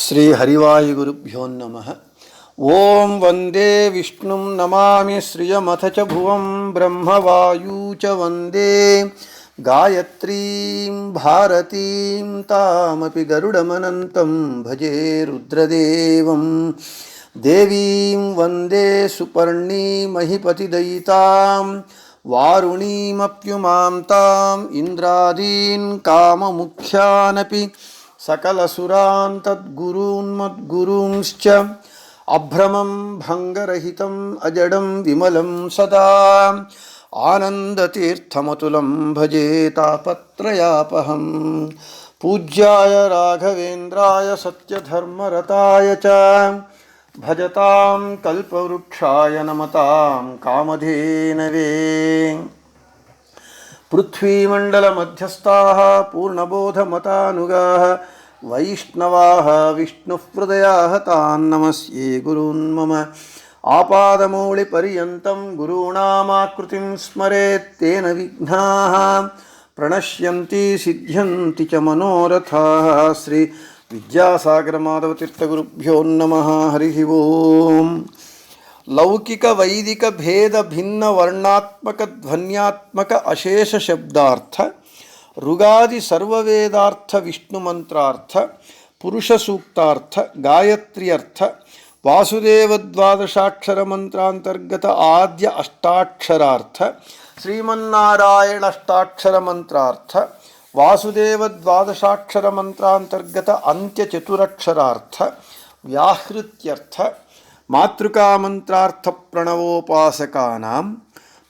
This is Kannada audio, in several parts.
ಶ್ರೀ ಹರಿವಾಯುಗುರುಭ್ಯೋ ನಮಃ. ಓಂ ವಂದೇ ವಿಷ್ಣುಂ ನಮಾಮಿ ಶ್ರಿಯಮಥ ಚ ಭುವಂ ಬ್ರಹ್ಮವಾಯೂ ಚ ವಂದೇ ಗಾಯತ್ರೀಂ ಭಾರತೀಂ ತಾಮಪಿ ಗರುಡಮನಂತಂ ಭಜೆ ರುದ್ರದೇವಂ. ದೇವೀಂ ವಂದೇ ಸುಪರ್ಣೀಮಹಿಪತಿದಯಿತಾಂ ವಾರುಣೀಮಪ್ಯುಮಾಂ ತಾಂ ಇಂದ್ರಾದೀನ್ ಕಾಮಮುಖ್ಯಾನಪಿ ಸಕಲಸುರಾನ್ ತದ್ಗುರೂನ್ಮದ್ಗುರೂಂಶ್ಚ ಅಭ್ರಮಂ ಭಂಗರಹಿತಂ ಅಜಡಂ ವಿಮಲಂ ಸದಾ ಆನಂದತೀರ್ಥಮತುಲಂ ಭಜೆ ತಾಪತ್ರಯಾಪಹಂ. ಪೂಜ್ಯಾಯ ರಾಘವೇಂದ್ರಾಯ ಸತ್ಯಧರ್ಮರತಾಯ ಚ ಭಜತಾಂ ಕಲ್ಪವೃಕ್ಷಾಯ ನಮತಾಂ ಕಾಮಧೇನವೇ. ಪೃಥ್ವೀಮಂಡಲಮಧ್ಯಸ್ಥಾಃ ಪೂರ್ಣಬೋಧಮತಾನುಗಾಃ ವೈಷ್ಣವಾಃ ವಿಷ್ಣುಹೃದಯಾಃ ತಾನ್ ನಮಸ್ಯೆ ಗುರೂನ್ ಮಮ. ಆಪಾದಮೌಳಿಪರ್ಯಂತಂ ಗುರುಣಾಮಾಕೃತಿಂ ಸ್ಮರೇತ್ ತೇನ ವಿಘ್ನಾಃ ಪ್ರಣಶ್ಯಂತಿ ಸಿದ್ಧ್ಯಂತಿ ಚ ಮನೋರಥಾಃ. ಶ್ರೀ ವಿದ್ಯಾಸಾಗರಮಾಧವತೀರ್ಥಗುರುಭ್ಯೋ ನಮಃ. ಹರಿ ಓಂ. ಲೌಕಿಕ ವೈದಿಕ ಭೇದ ಭಿನ್ನ ವರ್ಣಾತ್ಮಕ ಧ್ವನ್ಯಾತ್ಮಕ ಅಶೇಷ ಶಬ್ದಾರ್ಥ ಋಗಾದಿ ಸರ್ವವೇದಾರ್ಥ ವಿಷ್ಣು ಮಂತ್ರಾರ್ಥ ಪುರುಷ ಸೂಕ್ತಾರ್ಥ ಗಾಯತ್ರ್ಯರ್ಥ ವಾಸುದೇವ ದ್ವಾದಶಾಕ್ಷರ ಮಂತ್ರಾಂತರ್ಗತ ಆದ್ಯ ಅಷ್ಟಾಕ್ಷರಾರ್ಥ ಶ್ರೀಮನ್ನಾರಾಯಣ ಅಷ್ಟಾಕ್ಷರ ಮಂತ್ರಾರ್ಥ ವಾಸುದೇವ ದ್ವಾದಶಾಕ್ಷರ ಮಂತ್ರಾಂತರ್ಗತ ಅಂತ್ಯ ಚತುರಕ್ಷರಾರ್ಥ ವ್ಯಾಹೃತ್ಯರ್ಥ ಮಾತೃಕಾ ಮಂತ್ರಾರ್ಥ ಪ್ರಣವೋಪಾಸಕಾನಾಂ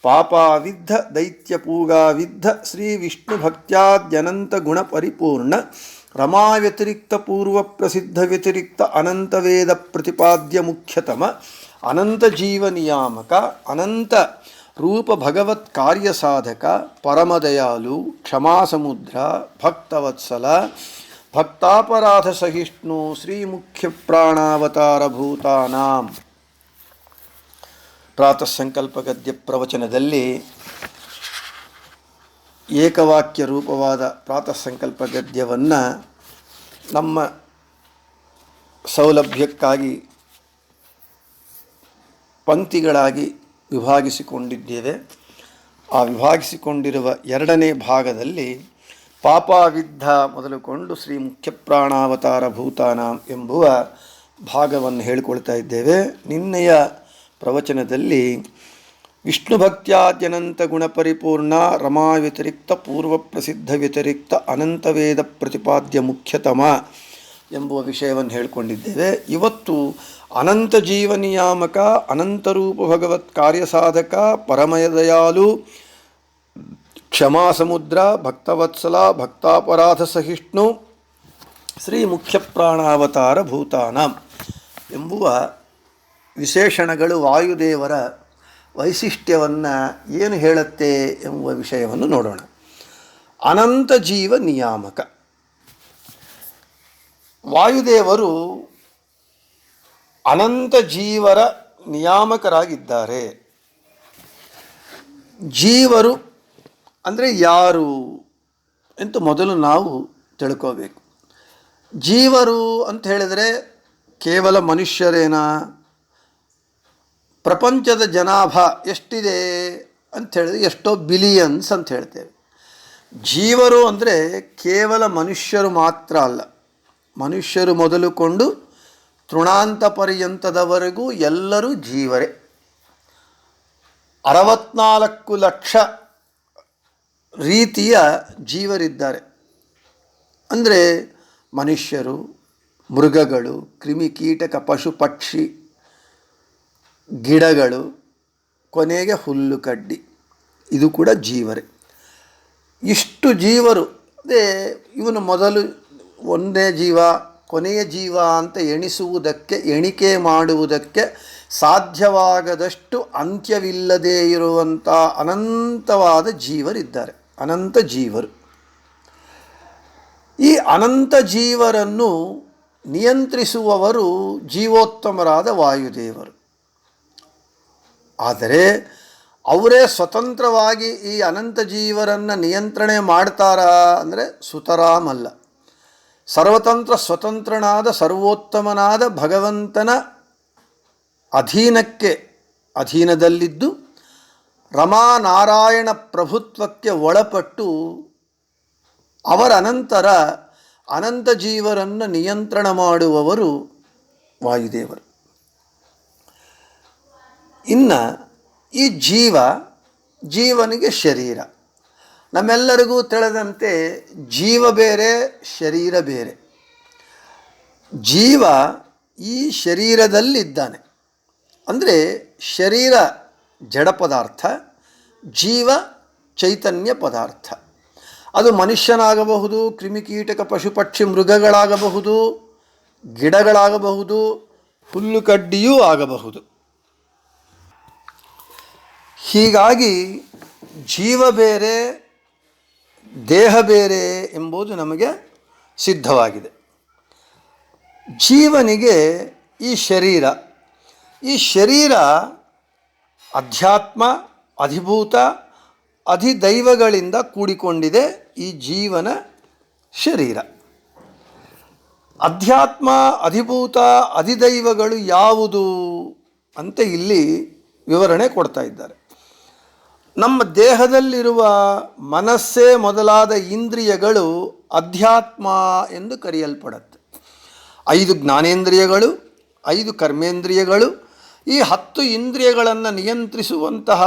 ಪಾಪಾವಿದ್ಧ ದೈತ್ಯಪೂಗಾವಿದ್ಧ ಶ್ರೀ ವಿಷ್ಣು ಭಕ್ತ್ಯಾದ್ಯನಂತ ಗುಣ ಪರಿಪೂರ್ಣ ರಮಾ ವ್ಯತಿರಿಕ್ತ ಪೂರ್ವ ಪ್ರಸಿದ್ಧ ವ್ಯತಿರಿಕ್ತ ಅನಂತ ವೇದ ಪ್ರತಿಪಾದ್ಯ ಮುಖ್ಯತಮ ಅನಂತ ಜೀವ ನಿಯಾಮಕ ಅನಂತ ರೂಪ ಭಗವತ್ ಕಾರ್ಯ ಸಾಧಕ ಪರಮದಯಾಲು ಕ್ಷಮಾ ಸಮುದ್ರ ಭಕ್ತವತ್ಸಲ ಭಕ್ತಾಪರಾಧ ಸಹಿಷ್ಣು ಶ್ರೀ ಮುಖ್ಯ ಪ್ರಾಣಾವತಾರ ಭೂತಾನಾಂ. ಪ್ರಾತಃ ಸಂಕಲ್ಪ ಗದ್ಯ ಪ್ರವಚನದಲ್ಲಿ ಏಕವಾಕ್ಯ ರೂಪವಾದ ಪ್ರಾತಃ ಸಂಕಲ್ಪ ಗದ್ಯವನ್ನು ನಮ್ಮ ಸೌಲಭ್ಯಕ್ಕಾಗಿ ಪಂಕ್ತಿಗಳಾಗಿ ವಿಭಾಗಿಸಿಕೊಂಡಿದ್ದೇವೆ. ಆ ವಿಭಾಗಿಸಿಕೊಂಡಿರುವ ಎರಡನೇ ಭಾಗದಲ್ಲಿ ಪಾಪಾವಿದ್ಧ ಮೊದಲುಕೊಂಡು ಶ್ರೀ ಮುಖ್ಯ ಪ್ರಾಣಾವತಾರ ಭೂತಾನಾಂ ಎಂಬುವ ಭಾಗವನ್ನು ಹೇಳಿಕೊಳ್ತಾ ಇದ್ದೇವೆ. ನಿನ್ನೆಯ ಪ್ರವಚನದಲ್ಲಿ ವಿಷ್ಣು ಭಕ್ತ್ಯಾದ್ಯನಂತ ಗುಣಪರಿಪೂರ್ಣ ರಮಾ ವ್ಯತಿರಿಕ್ತ ಪೂರ್ವ ಪ್ರಸಿದ್ಧ ವ್ಯತಿರಿಕ್ತ ಅನಂತ ವೇದ ಪ್ರತಿಪಾದ್ಯ ಮುಖ್ಯತಮ ಎಂಬುವ ವಿಷಯವನ್ನು ಹೇಳಿಕೊಂಡಿದ್ದೇವೆ. ಇವತ್ತು ಅನಂತ ಜೀವ ನಿಯಾಮಕ ಅನಂತರೂಪ ಭಗವತ್ ಕಾರ್ಯಸಾಧಕ ಪರಮದಯಾಲು ಕ್ಷಮಾ ಸಮುದ್ರ ಭಕ್ತವತ್ಸಲ ಭಕ್ತಾಪರಾಧ ಸಹಿಷ್ಣು ಶ್ರೀ ಮುಖ್ಯ ಪ್ರಾಣಾವತಾರ ಭೂತಾನಾಂ ಎಂಬುವ ವಿಶೇಷಣಗಳು ವಾಯುದೇವರ ವೈಶಿಷ್ಟ್ಯವನ್ನು ಏನು ಹೇಳುತ್ತೆ ಎಂಬುವ ವಿಷಯವನ್ನು ನೋಡೋಣ. ಅನಂತ ಜೀವ ನಿಯಾಮಕ. ವಾಯುದೇವರು ಅನಂತ ಜೀವರ ನಿಯಾಮಕರಾಗಿದ್ದಾರೆ. ಜೀವರು ಅಂದರೆ ಯಾರು ಅಂತ ಮೊದಲು ನಾವು ತಿಳ್ಕೋಬೇಕು. ಜೀವರು ಅಂತ ಹೇಳಿದರೆ ಕೇವಲ ಮನುಷ್ಯರೇನಾ? ಪ್ರಪಂಚದ ಜನಾಭಾ ಎಷ್ಟಿದೆ ಅಂತ ಹೇಳಿದ್ರೆ ಎಷ್ಟೋ ಬಿಲಿಯನ್ಸ್ ಅಂತ ಹೇಳ್ತೇವೆ. ಜೀವರು ಅಂದರೆ ಕೇವಲ ಮನುಷ್ಯರು ಮಾತ್ರ ಅಲ್ಲ, ಮನುಷ್ಯರು ಮೊದಲುಕೊಂಡು ತೃಣಾಂತ ಪರ್ಯಂತದವರೆಗೂ ಎಲ್ಲರೂ ಜೀವರೇ. 64 ಲಕ್ಷ ರೀತಿಯ ಜೀವರಿದ್ದಾರೆ. ಅಂದರೆ ಮನುಷ್ಯರು, ಮೃಗಗಳು, ಕ್ರಿಮಿಕೀಟಕ, ಪಶು ಪಕ್ಷಿ, ಗಿಡಗಳು, ಕೊನೆಗೆ ಹುಲ್ಲು ಕಡ್ಡಿ, ಇದು ಕೂಡ ಜೀವರೇ. ಇಷ್ಟು ಜೀವರು ಅದೇ ಇವನು ಮೊದಲು ಒಂದೇ ಜೀವ ಕೊನೆಯ ಜೀವ ಅಂತ ಎಣಿಸುವುದಕ್ಕೆ ಎಣಿಕೆ ಮಾಡುವುದಕ್ಕೆ ಸಾಧ್ಯವಾಗದಷ್ಟು ಅಂತ್ಯವಿಲ್ಲದೇ ಇರುವಂಥ ಅನಂತವಾದ ಜೀವರಿದ್ದಾರೆ, ಅನಂತ ಜೀವರು. ಈ ಅನಂತ ಜೀವರನ್ನು ನಿಯಂತ್ರಿಸುವವರು ಜೀವೋತ್ತಮರಾದ ವಾಯುದೇವರು. ಆದರೆ ಅವರೇ ಸ್ವತಂತ್ರವಾಗಿ ಈ ಅನಂತ ಜೀವರನ್ನು ನಿಯಂತ್ರಣೆ ಮಾಡ್ತಾರಾ ಅಂದರೆ ಸುತರಾಮಲ್ಲ. ಸರ್ವತಂತ್ರ ಸ್ವತಂತ್ರನಾದ ಸರ್ವೋತ್ತಮನಾದ ಭಗವಂತನ ಅಧೀನದಲ್ಲಿದ್ದು ರಮಾನಾರಾಯಣ ಪ್ರಭುತ್ವಕ್ಕೆ ಒಳಪಟ್ಟು ಅವರ ಅನಂತರ ಅನಂತ ಜೀವರನ್ನು ನಿಯಂತ್ರಣ ಮಾಡುವವರು ವಾಯುದೇವರು. ಇನ್ನು ಈ ಜೀವನಿಗೆ ಶರೀರ. ನಮ್ಮೆಲ್ಲರಿಗೂ ತಿಳಿದಂತೆ ಜೀವ ಬೇರೆ, ಶರೀರ ಬೇರೆ. ಜೀವ ಈ ಶರೀರದಲ್ಲಿದ್ದಾನೆ. ಅಂದರೆ ಶರೀರ ಜಡ ಪದಾರ್ಥ, ಜೀವ ಚೈತನ್ಯ ಪದಾರ್ಥ. ಅದು ಮನುಷ್ಯನಾಗಬಹುದು, ಕ್ರಿಮಿಕೀಟಕ ಪಶು ಪಕ್ಷಿ ಮೃಗಗಳಾಗಬಹುದು, ಗಿಡಗಳಾಗಬಹುದು, ಹುಲ್ಲುಕಡ್ಡಿಯೂ ಆಗಬಹುದು. ಹೀಗಾಗಿ ಜೀವ ಬೇರೆ, ದೇಹ ಬೇರೆ ಎಂಬುದು ನಮಗೆ ಸಿದ್ಧವಾಗಿದೆ. ಜೀವನಿಗೆ ಈ ಶರೀರ ಅಧ್ಯಾತ್ಮ, ಅಧಿಭೂತ, ಅಧಿದೈವಗಳಿಂದ ಕೂಡಿಕೊಂಡಿದೆ. ಈ ಜೀವನ ಶರೀರ. ಅಧ್ಯಾತ್ಮ, ಅಧಿಭೂತ, ಅಧಿದೈವಗಳು ಯಾವುದು ಅಂತ ಇಲ್ಲಿ ವಿವರಣೆ ಕೊಡ್ತಾ ಇದ್ದಾರೆ. ನಮ್ಮ ದೇಹದಲ್ಲಿರುವ ಮನಸ್ಸೇ ಮೊದಲಾದ ಇಂದ್ರಿಯಗಳು ಅಧ್ಯಾತ್ಮ ಎಂದು ಕರೆಯಲ್ಪಡುತ್ತೆ. 5 ಜ್ಞಾನೇಂದ್ರಿಯಗಳು, 5 ಕರ್ಮೇಂದ್ರಿಯಗಳು, ಈ 10 ಇಂದ್ರಿಯಗಳನ್ನು ನಿಯಂತ್ರಿಸುವಂತಹ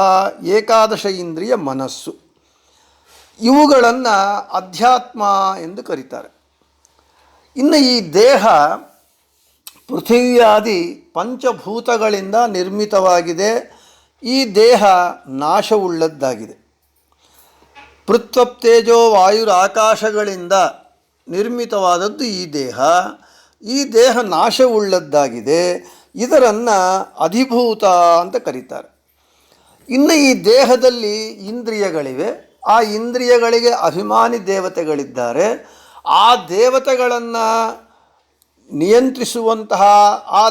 ಏಕಾದಶ ಇಂದ್ರಿಯ ಮನಸ್ಸು. ಇವುಗಳನ್ನು ಅಧ್ಯಾತ್ಮ ಎಂದು ಕರೀತಾರೆ. ಇನ್ನು ಈ ದೇಹ ಪೃಥಿವ್ಯಾದಿ ಪಂಚಭೂತಗಳಿಂದ ನಿರ್ಮಿತವಾಗಿದೆ. ಈ ದೇಹ ನಾಶವುಳ್ಳದ್ದಾಗಿದೆ. ಪೃಥ್ವಪ್ತೇಜೋ ವಾಯುರಾಕಾಶಗಳಿಂದ ನಿರ್ಮಿತವಾದದ್ದು ಈ ದೇಹ. ಈ ದೇಹ ನಾಶವುಳ್ಳದ್ದಾಗಿದೆ. ಇದರನ್ನು ಅಧಿಭೂತ ಅಂತ ಕರೀತಾರೆ. ಇನ್ನು ಈ ದೇಹದಲ್ಲಿ ಇಂದ್ರಿಯಗಳಿವೆ. ಆ ಇಂದ್ರಿಯಗಳಿಗೆ ಅಭಿಮಾನಿ ದೇವತೆಗಳಿದ್ದಾರೆ. ಆ ದೇವತೆಗಳನ್ನು ನಿಯಂತ್ರಿಸುವಂತಹ ಆ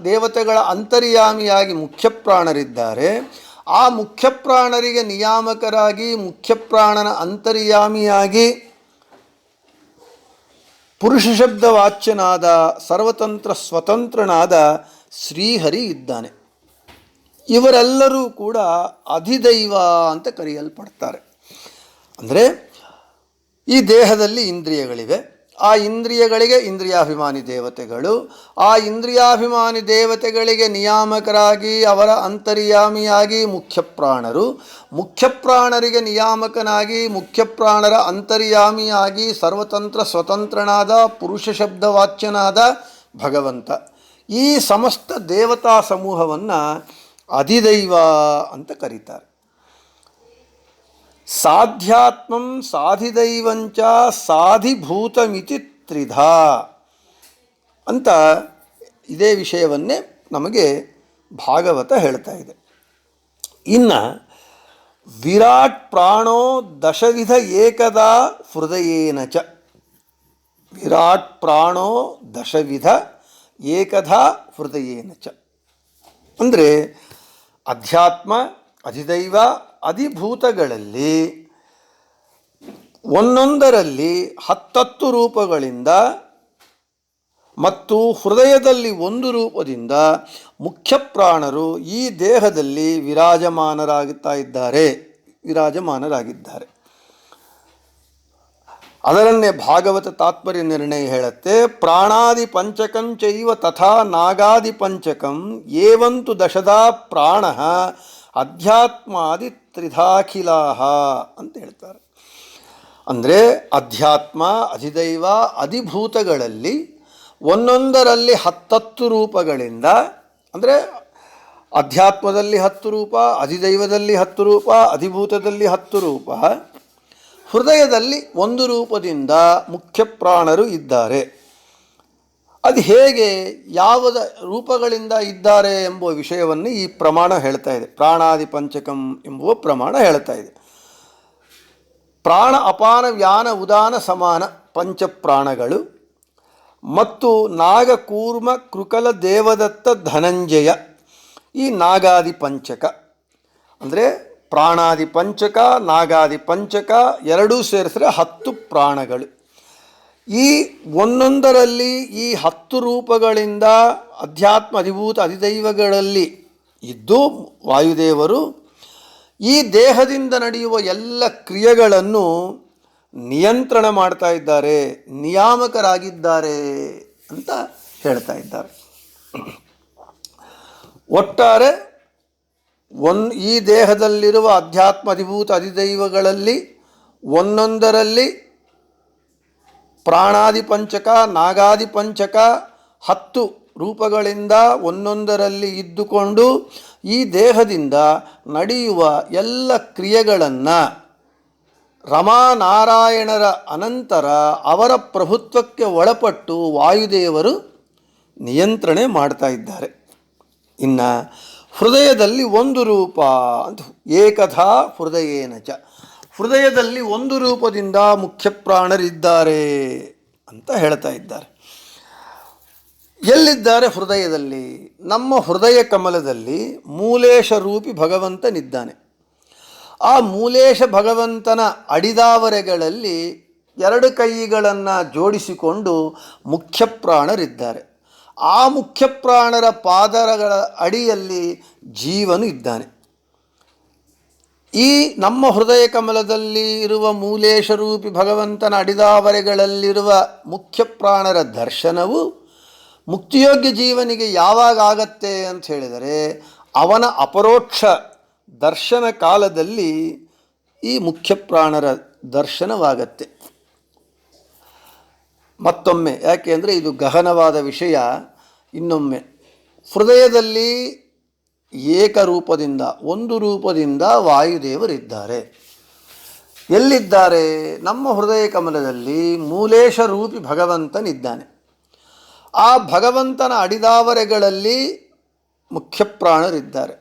ದೇವತೆಗಳ ಅಂತರ್ಯಾಮಿಯಾಗಿ ಮುಖ್ಯಪ್ರಾಣರಿದ್ದಾರೆ. ಆ ಮುಖ್ಯಪ್ರಾಣರಿಗೆ ನಿಯಾಮಕರಾಗಿ ಮುಖ್ಯಪ್ರಾಣನ ಅಂತರ್ಯಾಮಿಯಾಗಿ ಪುರುಷ ಶಬ್ದ ವಾಚ್ಯನಾದ ಸರ್ವತಂತ್ರ ಸ್ವತಂತ್ರನಾದ ಶ್ರೀಹರಿ ಇದ್ದಾನೆ. ಇವರೆಲ್ಲರೂ ಕೂಡ ಅಧಿದೈವ ಅಂತ ಕರೆಯಲ್ಪಡ್ತಾರೆ. ಅಂದರೆ ಈ ದೇಹದಲ್ಲಿ ಇಂದ್ರಿಯಗಳಿವೆ. ಆ ಇಂದ್ರಿಯಗಳಿಗೆ ಇಂದ್ರಿಯಾಭಿಮಾನಿ ದೇವತೆಗಳು. ಆ ಇಂದ್ರಿಯಾಭಿಮಾನಿ ದೇವತೆಗಳಿಗೆ ನಿಯಾಮಕರಾಗಿ ಅವರ ಅಂತರ್ಯಾಮಿಯಾಗಿ ಮುಖ್ಯಪ್ರಾಣರು. ಮುಖ್ಯಪ್ರಾಣರಿಗೆ ನಿಯಾಮಕನಾಗಿ ಮುಖ್ಯಪ್ರಾಣರ ಅಂತರ್ಯಾಮಿಯಾಗಿ ಸರ್ವತಂತ್ರ ಸ್ವತಂತ್ರನಾದ ಪುರುಷ ಶಬ್ದವಾಚ್ಯನಾದ ಭಗವಂತ. ಈ ಸಮಸ್ತ ದೇವತಾ ಸಮೂಹವನ್ನು ಅಧಿದೈವ ಅಂತ ಕರೀತಾರೆ. ಸಾಧ್ಯಾತ್ಮಂ ಸಾಧಿದೈವಂಚ ಸಾಧಿಭೂತಮಿತಿ ತ್ರಿಧಾ ಅಂತ ಇದೇ ವಿಷಯವನ್ನೇ ನಮಗೆ ಭಾಗವತ ಹೇಳ್ತಾ ಇದೆ. ಇನ್ನು ವಿರಾಟ್ ಪ್ರಾಣೋ ದಶವಿಧ ಏಕದಾ ಹೃದಯೇನ ಚ. ವಿರಾಟ್ ಪ್ರಾಣೋ ದಶವಿಧ ಏಕದಾ ಹೃದಯೇನ ಚ ಅಂದರೆ ಅಧ್ಯಾತ್ಮ, ಅಧಿದೈವ, ಅಧಿಭೂತಗಳಲ್ಲಿ ಒಂದೊಂದರಲ್ಲಿ 10 ರೂಪಗಳಿಂದ ಮತ್ತು ಹೃದಯದಲ್ಲಿ 1 ರೂಪದಿಂದ ಮುಖ್ಯಪ್ರಾಣರು ಈ ದೇಹದಲ್ಲಿ ವಿರಾಜಮಾನರಾಗಿದ್ದಾರೆ. ಅದರನ್ನೇ ಭಾಗವತ ತಾತ್ಪರ್ಯ ನಿರ್ಣಯ ಹೇಳುತ್ತೆ. ಪ್ರಾಣಾದಿ ಪಂಚಕಂಚೈವ ತಥಾ ನಾಗಾದಿ ಪಂಚಕಂ ಏವಂತು ದಶದಾ ಪ್ರಾಣ ಅಧ್ಯಾತ್ಮಾದಿ ತ್ರಿಧಾಖಿಲಾಹ ಅಂತ ಹೇಳ್ತಾರೆ. ಅಂದರೆ ಅಧ್ಯಾತ್ಮ, ಅಧಿದೈವ, ಅಧಿಭೂತಗಳಲ್ಲಿ ಒಂದೊಂದರಲ್ಲಿ 10 ರೂಪಗಳಿಂದ, ಅಂದರೆ ಅಧ್ಯಾತ್ಮದಲ್ಲಿ 10 ರೂಪ, ಅಧಿದೈವದಲ್ಲಿ 10 ರೂಪ, ಅಧಿಭೂತದಲ್ಲಿ 10 ರೂಪ, ಹೃದಯದಲ್ಲಿ 1 ರೂಪದಿಂದ ಮುಖ್ಯಪ್ರಾಣರು ಇದ್ದಾರೆ. ಅದು ಹೇಗೆ, ಯಾವ ರೂಪಗಳಿಂದ ಇದ್ದಾರೆ ಎಂಬುವ ವಿಷಯವನ್ನು ಈ ಪ್ರಮಾಣ ಹೇಳ್ತಾ ಇದೆ. ಪ್ರಾಣಾದಿ ಪಂಚಕಂ ಎಂಬುವ ಪ್ರಮಾಣ ಹೇಳ್ತಾ ಇದೆ. ಪ್ರಾಣ, ಅಪಾನ, ವ್ಯಾನ, ಉದಾನ, ಸಮಾನ ಪಂಚಪ್ರಾಣಗಳು ಮತ್ತು ನಾಗ, ಕೂರ್ಮ, ಕೃಕಲ, ದೇವದತ್ತ, ಧನಂಜಯ ಈ ನಾಗಾದಿ ಪಂಚಕ. ಅಂದರೆ ಪ್ರಾಣಾದಿ ಪಂಚಕ, ನಾಗಾದಿ ಪಂಚಕ ಎರಡೂ ಸೇರಿಸಿದ್ರೆ 10 ಪ್ರಾಣಗಳು. ಈ ಒಂದೊಂದರಲ್ಲಿ ಈ 10 ರೂಪಗಳಿಂದ ಅಧ್ಯಾತ್ಮ ಅಧಿಭೂತ ಅಧಿದೈವಗಳಲ್ಲಿ ಇದ್ದು ವಾಯುದೇವರು ಈ ದೇಹದಿಂದ ನಡೆಯುವ ಎಲ್ಲ ಕ್ರಿಯೆಗಳನ್ನು ನಿಯಂತ್ರಣ ಮಾಡ್ತಾ ಇದ್ದಾರೆ, ನಿಯಾಮಕರಾಗಿದ್ದಾರೆ ಅಂತ ಹೇಳ್ತಾ ಇದ್ದಾರೆ. ಒಟ್ಟಾರೆ ಈ ದೇಹದಲ್ಲಿರುವ ಅಧ್ಯಾತ್ಮ ಅಧಿಭೂತ ಅಧಿದೈವಗಳಲ್ಲಿ ಒಂದೊಂದರಲ್ಲಿ ಪ್ರಾಣಾದಿ ಪಂಚಕ, ನಾಗಾದಿ ಪಂಚಕ 10 ರೂಪಗಳಿಂದ ಒಂದೊಂದರಲ್ಲಿ ಇದ್ದುಕೊಂಡು ಈ ದೇಹದಿಂದ ನಡೆಯುವ ಎಲ್ಲ ಕ್ರಿಯೆಗಳನ್ನು ರಮಾನಾರಾಯಣರ ಅನಂತರ ಅವರ ಪ್ರಭುತ್ವಕ್ಕೆ ಒಳಪಟ್ಟು ವಾಯುದೇವರು ನಿಯಂತ್ರಣೆ ಮಾಡ್ತಾ ಇದ್ದಾರೆ. ಇನ್ನು ಹೃದಯದಲ್ಲಿ ಒಂದು ರೂಪ ಅಂತ ಏಕಥಾ ಹೃದಯೇನಚ, ಹೃದಯದಲ್ಲಿ ಒಂದು ರೂಪದಿಂದ ಮುಖ್ಯ ಪ್ರಾಣರಿದ್ದಾರೆ ಅಂತ ಹೇಳ್ತಾ ಇದ್ದಾರೆ. ಎಲ್ಲಿದ್ದಾರೆ ಹೃದಯದಲ್ಲಿ? ನಮ್ಮ ಹೃದಯ ಕಮಲದಲ್ಲಿ ಮೂಲೇಶ ರೂಪಿ ಭಗವಂತನಿದ್ದಾನೆ. ಆ ಮೂಲೇಶ ಭಗವಂತನ ಅಡಿದಾವರೆಗಳಲ್ಲಿ 2 ಕೈಗಳನ್ನು ಜೋಡಿಸಿಕೊಂಡು ಮುಖ್ಯ ಪ್ರಾಣರಿದ್ದಾರೆ. ಆ ಮುಖ್ಯ ಪ್ರಾಣರ ಪಾದಗಳ ಅಡಿಯಲ್ಲಿ ಜೀವನು ಇದ್ದಾನೆ. ಈ ನಮ್ಮ ಹೃದಯ ಕಮಲದಲ್ಲಿ ಇರುವ ಮೂಲೇಶ ರೂಪಿ ಭಗವಂತನ ಅಡಿದಾವರೆಗಳಲ್ಲಿರುವ ಮುಖ್ಯ ಪ್ರಾಣರ ದರ್ಶನವು ಮುಕ್ತಿಯೋಗ್ಯ ಜೀವನಿಗೆ ಯಾವಾಗ ಆಗತ್ತೆ ಅಂತ ಹೇಳಿದರೆ ಅವನ ಅಪರೋಕ್ಷ ದರ್ಶನ ಕಾಲದಲ್ಲಿ ಈ ಮುಖ್ಯ ಪ್ರಾಣರ ದರ್ಶನವಾಗತ್ತೆ. ಮತ್ತೊಮ್ಮೆ, ಯಾಕೆ ಅಂದರೆ ಇದು ಗಹನವಾದ ವಿಷಯ, ಇನ್ನೊಮ್ಮೆ ಹೃದಯದಲ್ಲಿ ಏಕರೂಪದಿಂದ ಒಂದು ರೂಪದಿಂದ ವಾಯುದೇವರಿದ್ದಾರೆ. ಎಲ್ಲಿದ್ದಾರೆ? ನಮ್ಮ ಹೃದಯ ಕಮಲದಲ್ಲಿ ಮೂಲೇಶ ರೂಪಿ ಭಗವಂತನಿದ್ದಾನೆ. ಆ ಭಗವಂತನ ಅಡಿದಾವರೆಗಳಲ್ಲಿ ಮುಖ್ಯ ಪ್ರಾಣರಿದ್ದಾರೆ.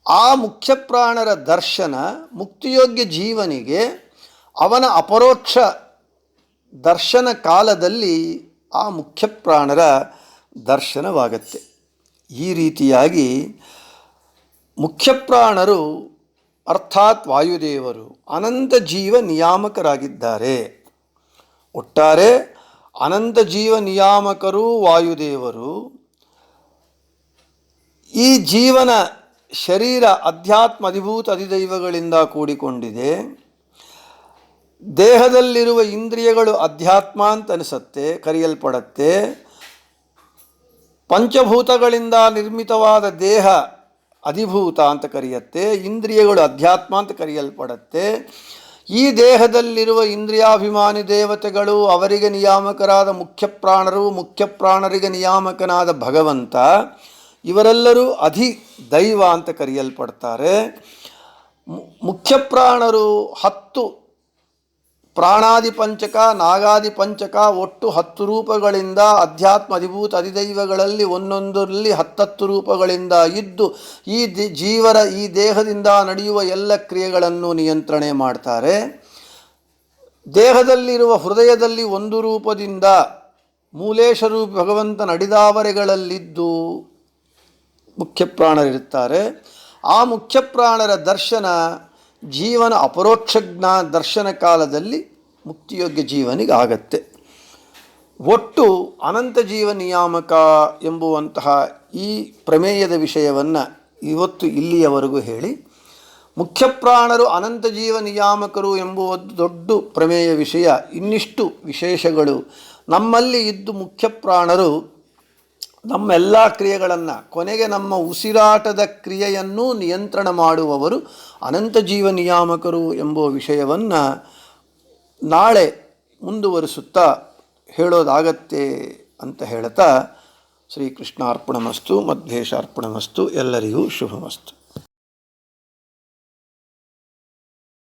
ಆ ಮುಖ್ಯ ಪ್ರಾಣರ ದರ್ಶನ ಮುಕ್ತಿಯೋಗ್ಯ ಜೀವನಿಗೆ ಅವನ ಅಪರೋಕ್ಷ ದರ್ಶನ ಕಾಲದಲ್ಲಿ ಆ ಮುಖ್ಯ ಪ್ರಾಣರ ದರ್ಶನವಾಗತ್ತೆ. ಈ ರೀತಿಯಾಗಿ ಮುಖ್ಯ ಪ್ರಾಣರು ಅರ್ಥಾತ್ ವಾಯುದೇವರು ಅನಂತ ಜೀವ ನಿಯಾಮಕರಾಗಿದ್ದಾರೆ. ಒಟ್ಟಾರೆ ಅನಂತ ಜೀವ ನಿಯಾಮಕರು ವಾಯುದೇವರು. ಈ ಜೀವನ ಶರೀರ ಅಧ್ಯಾತ್ಮ ಅಧಿಭೂತ ಅಧಿದೈವಗಳಿಂದ ಕೂಡಿಕೊಂಡಿದೆ. ದೇಹದಲ್ಲಿರುವ ಇಂದ್ರಿಯಗಳು ಅಧ್ಯಾತ್ಮ ಅಂತ ಅನಿಸುತ್ತೆ, ಕರೆಯಲ್ಪಡತ್ತೆ. ಪಂಚಭೂತಗಳಿಂದ ನಿರ್ಮಿತವಾದ ದೇಹ ಅಧಿಭೂತ ಅಂತ ಕರೆಯುತ್ತೆ, ಇಂದ್ರಿಯಗಳು ಅಧ್ಯಾತ್ಮ ಅಂತ ಕರೆಯಲ್ಪಡತ್ತೆ. ಈ ದೇಹದಲ್ಲಿರುವ ಇಂದ್ರಿಯಾಭಿಮಾನಿ ದೇವತೆಗಳು, ಅವರಿಗೆ ನಿಯಾಮಕರಾದ ಮುಖ್ಯ ಪ್ರಾಣರು, ಮುಖ್ಯ ಪ್ರಾಣರಿಗೆ ನಿಯಾಮಕನಾದ ಭಗವಂತ, ಇವರೆಲ್ಲರೂ ಅಧಿದೈವ ಅಂತ ಕರೆಯಲ್ಪಡ್ತಾರೆ. ಮುಖ್ಯ ಪ್ರಾಣರು 10 ಪ್ರಾಣಾದಿ ಪಂಚಕ, ನಾಗಾದಿ ಪಂಚಕ, ಒಟ್ಟು 10 ರೂಪಗಳಿಂದ ಅಧ್ಯಾತ್ಮ ಅಧಿಭೂತ ಅಧಿದೈವಗಳಲ್ಲಿ ಒಂದೊಂದರಲ್ಲಿ 10 ರೂಪಗಳಿಂದ ಇದ್ದು ಈ ಜೀವರ ಈ ದೇಹದಿಂದ ನಡೆಯುವ ಎಲ್ಲ ಕ್ರಿಯೆಗಳನ್ನು ನಿಯಂತ್ರಣೆ ಮಾಡ್ತಾರೆ. ದೇಹದಲ್ಲಿರುವ ಹೃದಯದಲ್ಲಿ ಒಂದು ರೂಪದಿಂದ ಮೂಲೇಶ ರೂಪಿ ಭಗವಂತನ ಅಡಿದಾವರೆಗಳಲ್ಲಿದ್ದು ಮುಖ್ಯ ಪ್ರಾಣರಿರುತ್ತಾರೆ. ಆ ಮುಖ್ಯ ಪ್ರಾಣರ ದರ್ಶನ ಜೀವನ ಅಪರೋಕ್ಷ ದರ್ಶನ ಕಾಲದಲ್ಲಿ ಮುಕ್ತಿಯೋಗ್ಯ ಜೀವನಿಗೆ ಆಗತ್ತೆ. ಒಟ್ಟು ಅನಂತ ಜೀವ ನಿಯಾಮಕ ಎಂಬುವಂತಹ ಈ ಪ್ರಮೇಯದ ವಿಷಯವನ್ನು ಇವತ್ತು ಇಲ್ಲಿಯವರೆಗೂ ಹೇಳಿ, ಮುಖ್ಯ ಪ್ರಾಣರು ಅನಂತ ಜೀವ ನಿಯಾಮಕರು ಎಂಬುವ ದೊಡ್ಡ ಪ್ರಮೇಯ ವಿಷಯ, ಇನ್ನಿಷ್ಟು ವಿಶೇಷಗಳು ನಮ್ಮಲ್ಲಿ ಇದ್ದು ಮುಖ್ಯ ಪ್ರಾಣರು ನಮ್ಮೆಲ್ಲ ಕ್ರಿಯೆಗಳನ್ನು, ಕೊನೆಗೆ ನಮ್ಮ ಉಸಿರಾಟದ ಕ್ರಿಯೆಯನ್ನು ನಿಯಂತ್ರಣ ಮಾಡುವವರು ಅನಂತ ಜೀವ ನಿಯಾಮಕರು ಎಂಬುವ ವಿಷಯವನ್ನು ನಾಳೆ ಮುಂದುವರಿಸುತ್ತಾ ಹೇಳೋದಾಗತ್ತೆ ಅಂತ ಹೇಳ್ತಾ ಶ್ರೀಕೃಷ್ಣಾರ್ಪಣಮಸ್ತು, ಮಧ್ವೇಶಾರ್ಪಣಮಸ್ತು. ಎಲ್ಲರಿಗೂ ಶುಭಮಸ್ತು.